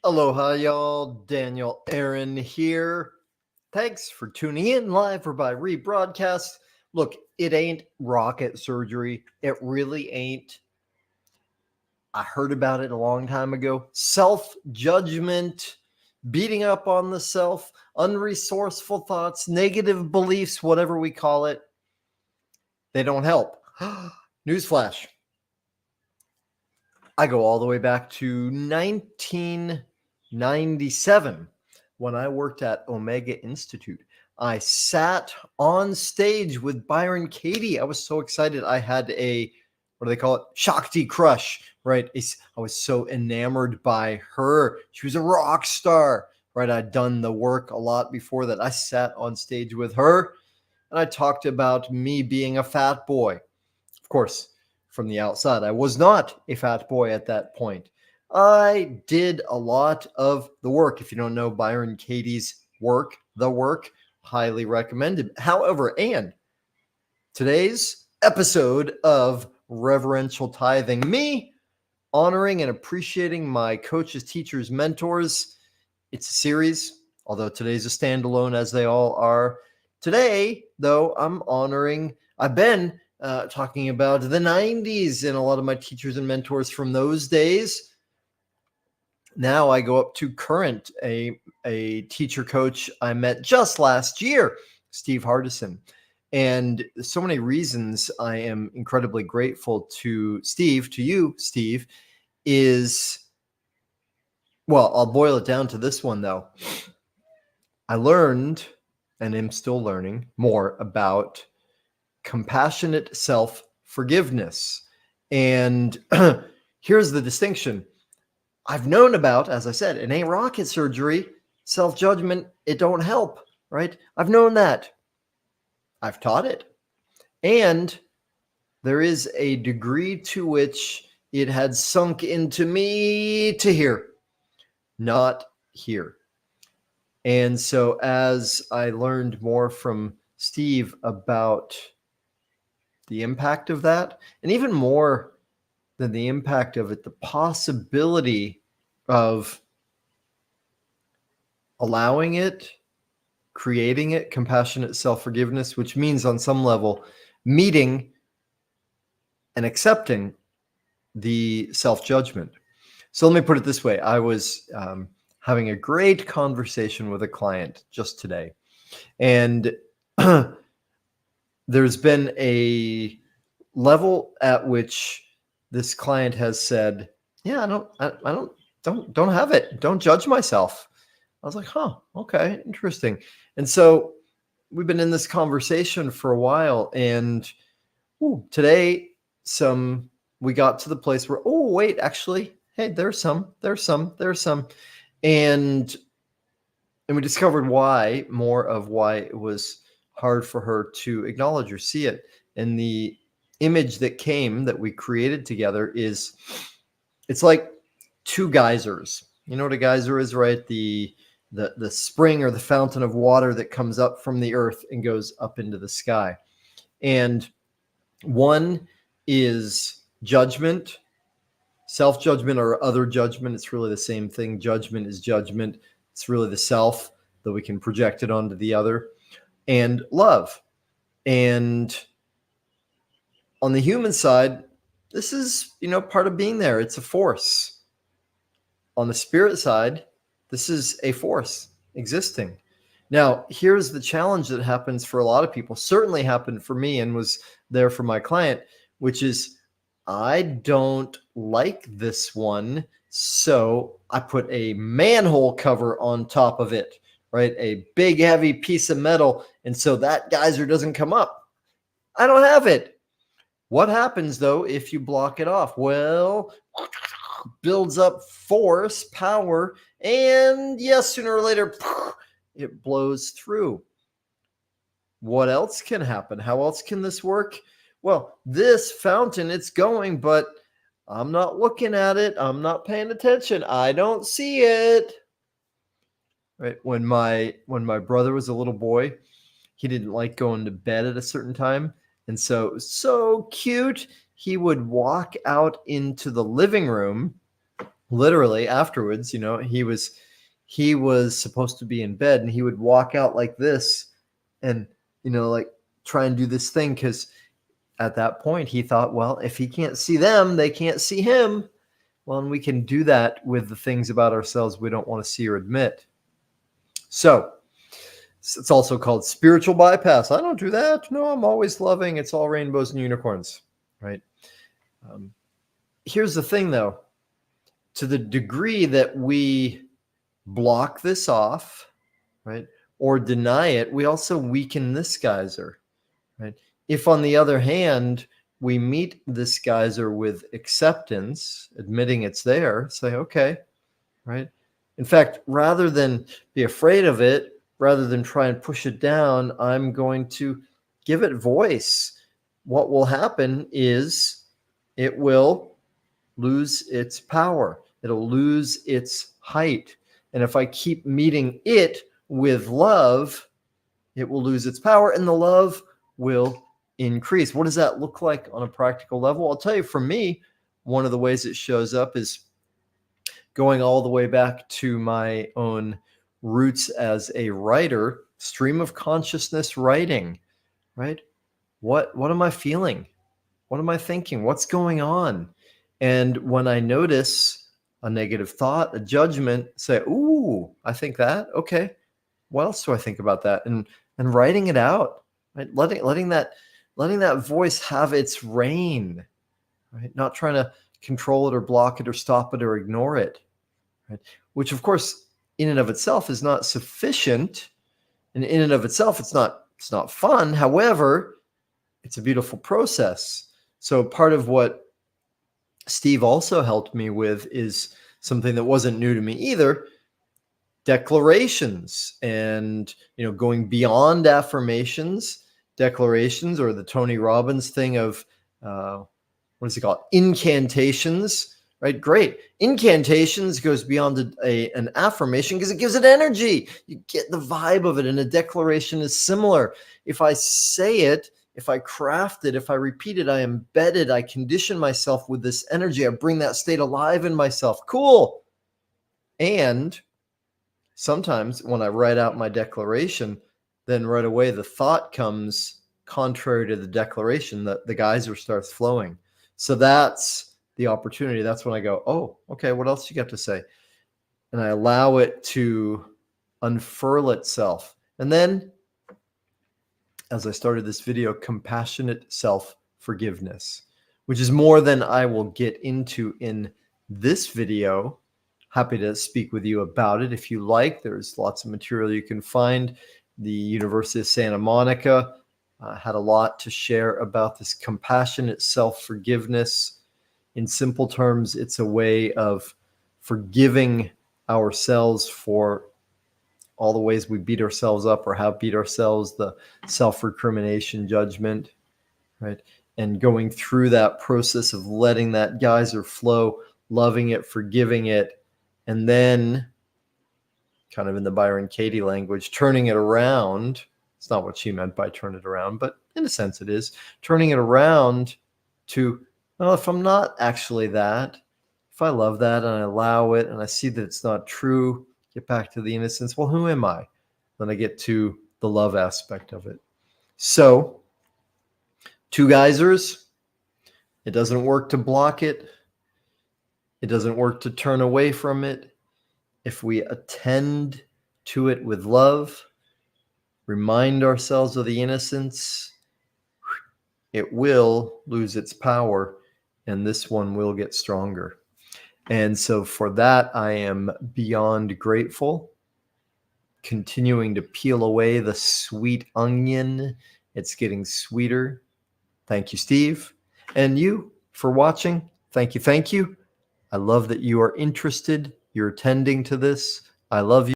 Aloha, y'all. Daniel Aaron here. Thanks for tuning in live or by rebroadcast. Look, it ain't rocket surgery. It really ain't. I heard about it a long time ago. Self-judgment, beating up on the self, unresourceful thoughts, negative beliefs, whatever we call it. They don't help. Newsflash. I go all the way back to 1997 when I worked at Omega Institute. I sat on stage with Byron Katie. I was so excited. I had a, what do they call it? Shakti crush, right? I was so enamored by her. She was a rock star, right? I'd done the work a lot before that. I sat on stage with her and I talked about me being a fat boy. Of course, from the outside, I was not a fat boy at that point. I did a lot of the work. If you don't know Byron Katie's work, the work, highly recommended. However, and today's episode of Reverential Tithing, me honoring and appreciating my coaches, teachers, mentors. It's a series, although today's a standalone as they all are. Today, though, I've been talking about the 90s and a lot of my teachers and mentors from those days. Now I go up to current, a teacher coach I met just last year, Steve Hardison. And so many reasons I am incredibly grateful to Steve, to you, Steve, is, well, I'll boil it down to this one, though. I learned, and am still learning, more about compassionate self-forgiveness. And here's the distinction. I've known about, as I said, it ain't rocket surgery, self-judgment, it don't help, right? I've known that. I've taught it. And there is a degree to which it had sunk into me to here, not here. And so as I learned more from Steve about the impact of that, and even more than the impact of it, the possibility of allowing it, creating it, compassionate self-forgiveness, which means on some level meeting and accepting the self-judgment. So let me put it this way. I was having a great conversation with a client just today, and there's been a level at which this client has said, "Yeah, I don't have it. Don't judge myself." I was like, "Huh, okay, interesting." And so we've been in this conversation for a while, and today we got to the place where, oh wait, actually, hey, there's some, and we discovered more of why it was hard for her to acknowledge or see it. And the image that we created together is, it's like two geysers. You know what a geyser is, right? The spring or the fountain of water that comes up from the earth and goes up into the sky. And one is judgment, self-judgment, or other judgment. It's really the same thing. Judgment is judgment. It's really the self, though we can project it onto the other. And love. And on the human side, this is, part of being there. It's a force. On the spirit side, this is a force existing. Now, here's the challenge that happens for a lot of people, certainly happened for me and was there for my client, which is, I don't like this one, so I put a manhole cover on top of it, right? A big, heavy piece of metal, and so that geyser doesn't come up. I don't have it. What happens, though, if you block it off? Well, builds up force, power, and yes, sooner or later, it blows through. What else can happen? How else can this work? Well, this fountain, it's going, but I'm not looking at it. I'm not paying attention. I don't see it. Right? When my brother was a little boy, he didn't like going to bed at a certain time. And so it was so cute. He would walk out into the living room literally afterwards, he was supposed to be in bed, and he would walk out like this and, like try and do this thing, because at that point he thought, well, if he can't see them, they can't see him. Well, and we can do that with the things about ourselves we don't want to see or admit. So it's also called spiritual bypass. I don't do that. No, I'm always loving. It's all rainbows and unicorns, right? Here's the thing, though. To the degree that we block this off, right, or deny it, we also weaken this geyser, right? If, on the other hand, we meet this geyser with acceptance, admitting it's there, say, okay, right? In fact, rather than be afraid of it, rather than try and push it down, I'm going to give it voice. What will happen is it will lose its power. It'll lose its height. And if I keep meeting it with love, it will lose its power, and the love will increase. What does that look like on a practical level? I'll tell you, for me, one of the ways it shows up is going all the way back to my own roots as a writer, stream of consciousness writing, right? What am I feeling? What am I thinking? What's going on? And when I notice a negative thought, a judgment, say, ooh, I think that. Okay. What else do I think about that? And writing it out, right? Letting that voice have its reign, right? Not trying to control it or block it or stop it or ignore it, right? Which, of course, in and of itself is not sufficient. And in and of itself, it's not fun. However, it's a beautiful process. So part of what Steve also helped me with is something that wasn't new to me either: declarations, and going beyond affirmations, declarations, or the Tony Robbins thing of what is it called, incantations, right? Great. Incantations goes beyond an affirmation because it gives it energy. You get the vibe of it, and a declaration is similar. If I say it, if I craft it, if I repeat it, I embed it, I condition myself with this energy. I bring that state alive in myself. Cool. And sometimes when I write out my declaration, then right away the thought comes contrary to the declaration, that the geyser starts flowing. So that's the opportunity. That's when I go, oh, okay, what else you got to say? And I allow it to unfurl itself. And then, as I started this video, compassionate self-forgiveness, which is more than I will get into in this video. Happy to speak with you about it if you like. There's lots of material you can find. The University of Santa Monica had a lot to share about this compassionate self-forgiveness. In simple terms, it's a way of forgiving ourselves for all the ways we beat ourselves up or have beat ourselves, the self-recrimination, judgment, right? And going through that process of letting that geyser flow, loving it, forgiving it, and then, kind of in the Byron Katie language, turning it around. It's not what she meant by turn it around, but in a sense it is. Turning it around to, well, if I'm not actually that, if I love that and I allow it and I see that it's not true, get back to the innocence. Well, who am I? Then I get to the love aspect of it. So, two geysers. It doesn't work to block it. It doesn't work to turn away from it. If we attend to it with love, remind ourselves of the innocence, it will lose its power, and this one will get stronger. And so for that, I am beyond grateful. Continuing to peel away the sweet onion. It's getting sweeter. Thank you, Steve. And you for watching. Thank you. Thank you. I love that you are interested. You're attending to this. I love you.